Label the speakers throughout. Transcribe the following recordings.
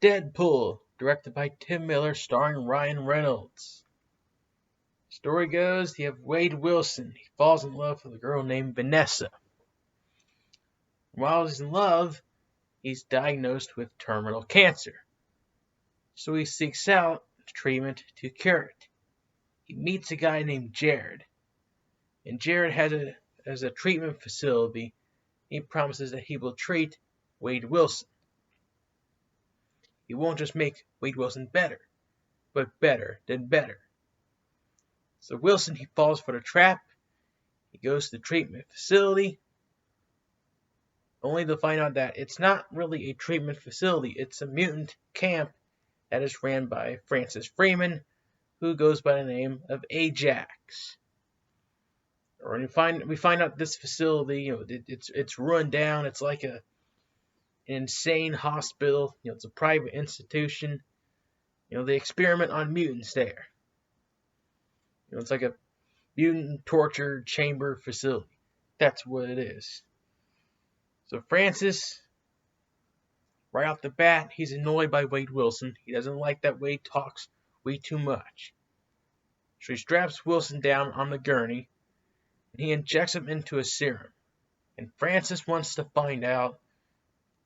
Speaker 1: Deadpool, directed by Tim Miller, starring Ryan Reynolds. Story goes, you have Wade Wilson. He falls in love with a girl named Vanessa. While he's in love, he's diagnosed with terminal cancer. So he seeks out treatment to cure it. He meets a guy named Jared. And Jared has a treatment facility. He promises that he will treat Wade Wilson. He won't just make Wade Wilson better, but better than better. So Wilson, he falls for the trap. He goes to the treatment facility, only to find out that it's not really a treatment facility. It's a mutant camp that is ran by Francis Freeman, who goes by the name of Ajax. Or we find out this facility, it's run down. It's like an insane hospital. It's a private institution. They experiment on mutants there. It's like a mutant torture chamber facility. That's what it is. So Francis, right off the bat, he's annoyed by Wade Wilson. He doesn't like that Wade talks way too much. So he straps Wilson down on the gurney, and he injects him into a serum. And Francis wants to find out,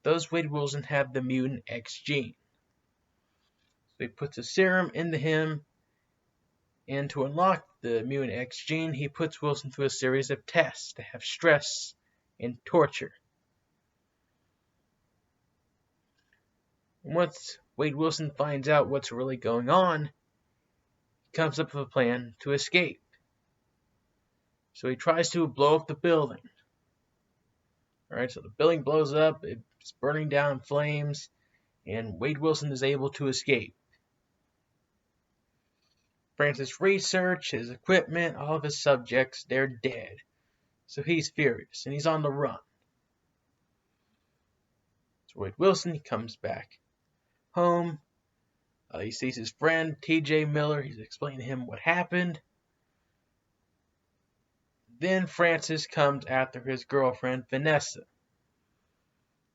Speaker 1: does Wade Wilson have the mutant X gene? So he puts a serum into him, and to unlock the mutant X gene, he puts Wilson through a series of tests to have stress and torture. Once Wade Wilson finds out what's really going on, he comes up with a plan to escape. So he tries to blow up the building. Alright, so the building blows up, it's burning down in flames, and Wade Wilson is able to escape. Francis research, his equipment, all of his subjects, they're dead. So he's furious, and he's on the run. So Wade Wilson, he comes back home. He sees his friend, T.J. Miller. He's explaining to him what happened. Then Francis comes after his girlfriend, Vanessa.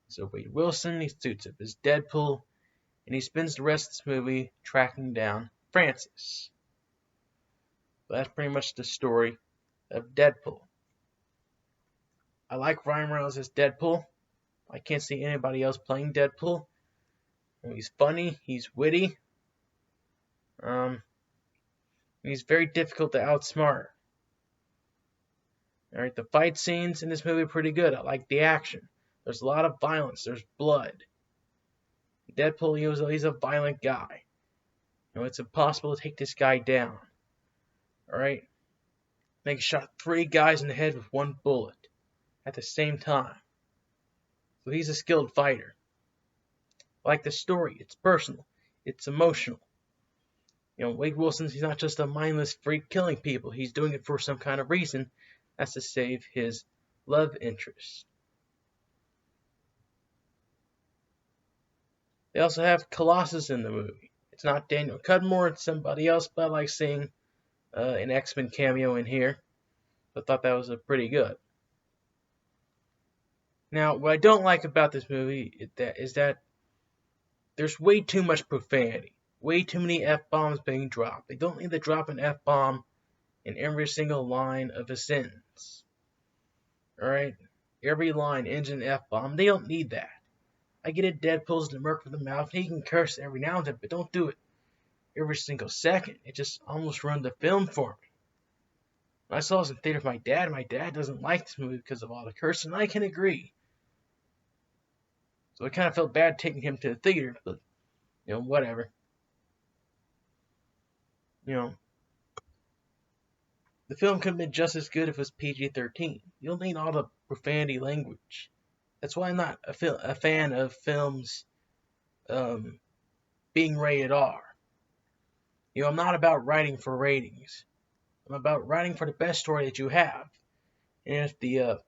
Speaker 1: So Wade Wilson, he suits up as Deadpool, and he spends the rest of this movie tracking down Francis. But that's pretty much the story of Deadpool. I like Ryan Reynolds as Deadpool. I can't see anybody else playing Deadpool. He's funny, he's witty. He's very difficult to outsmart. Alright, the fight scenes in this movie are pretty good. I like the action. There's a lot of violence, there's blood. Deadpool, he's a violent guy. It's impossible to take this guy down. Alright? They shot 3 guys in the head with 1 bullet at the same time. So he's a skilled fighter. I like the story. It's personal. It's emotional. Wade Wilson, he's not just a mindless freak killing people. He's doing it for some kind of reason. That's to save his love interest. They also have Colossus in the movie. It's not Daniel Cudmore, it's somebody else, but I like seeing an X-Men cameo in here. I thought that was pretty good. Now, what I don't like about this movie is that there's way too much profanity. Way too many F-bombs being dropped. They don't need to drop an F-bomb in every single line of a sentence. Alright? Every line ends in an F-bomb. They don't need that. I get it, Deadpool's the merc with the mouth. He can curse every now and then, but don't do it every single second. It just almost ruined the film for me. When I saw this in theater with my dad doesn't like this movie because of all the cursing. I can agree. So I kind of felt bad taking him to the theater, but, whatever. The film could have been just as good if it was PG-13. You don't need all the profanity language. That's why I'm not a fan of films being rated R. I'm not about writing for ratings. I'm about writing for the best story that you have. And if the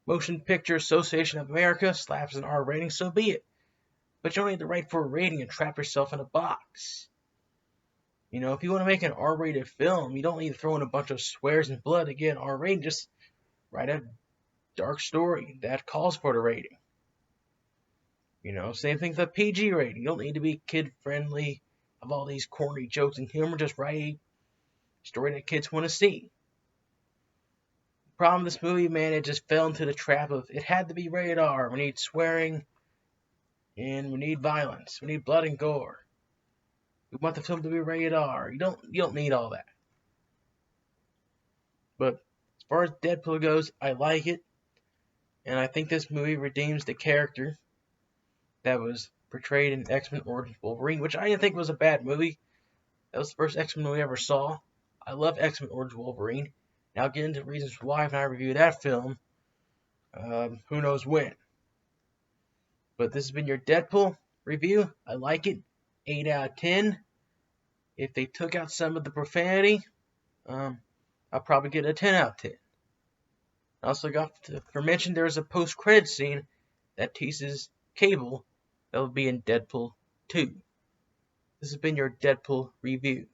Speaker 1: Motion Picture Association of America slaps an R rating, so be it. But you don't need to write for a rating and trap yourself in a box. If you want to make an R-rated film, you don't need to throw in a bunch of swears and blood to get an R rating. Just write a dark story that calls for the rating. Same thing with a PG rating. You don't need to be kid friendly, have all these corny jokes and humor. Just write a story that kids want to see. The problem with this movie, man, it just fell into the trap of it had to be rated R. We need swearing and we need violence. We need blood and gore. We want the film to be rated R. You don't need all that. But as far as Deadpool goes, I like it. And I think this movie redeems the character that was portrayed in X-Men Origins Wolverine, which I didn't think was a bad movie. That was the first X-Men movie I ever saw. I love X-Men Origins Wolverine. Now I'll get into reasons why when I review that film. Who knows when. But this has been your Deadpool review. I like it. 8 out of 10. If they took out some of the profanity, I'll probably get a 10 out of 10. I also got to mention there's a post-credit scene that teases Cable that will be in Deadpool 2. This has been your Deadpool review.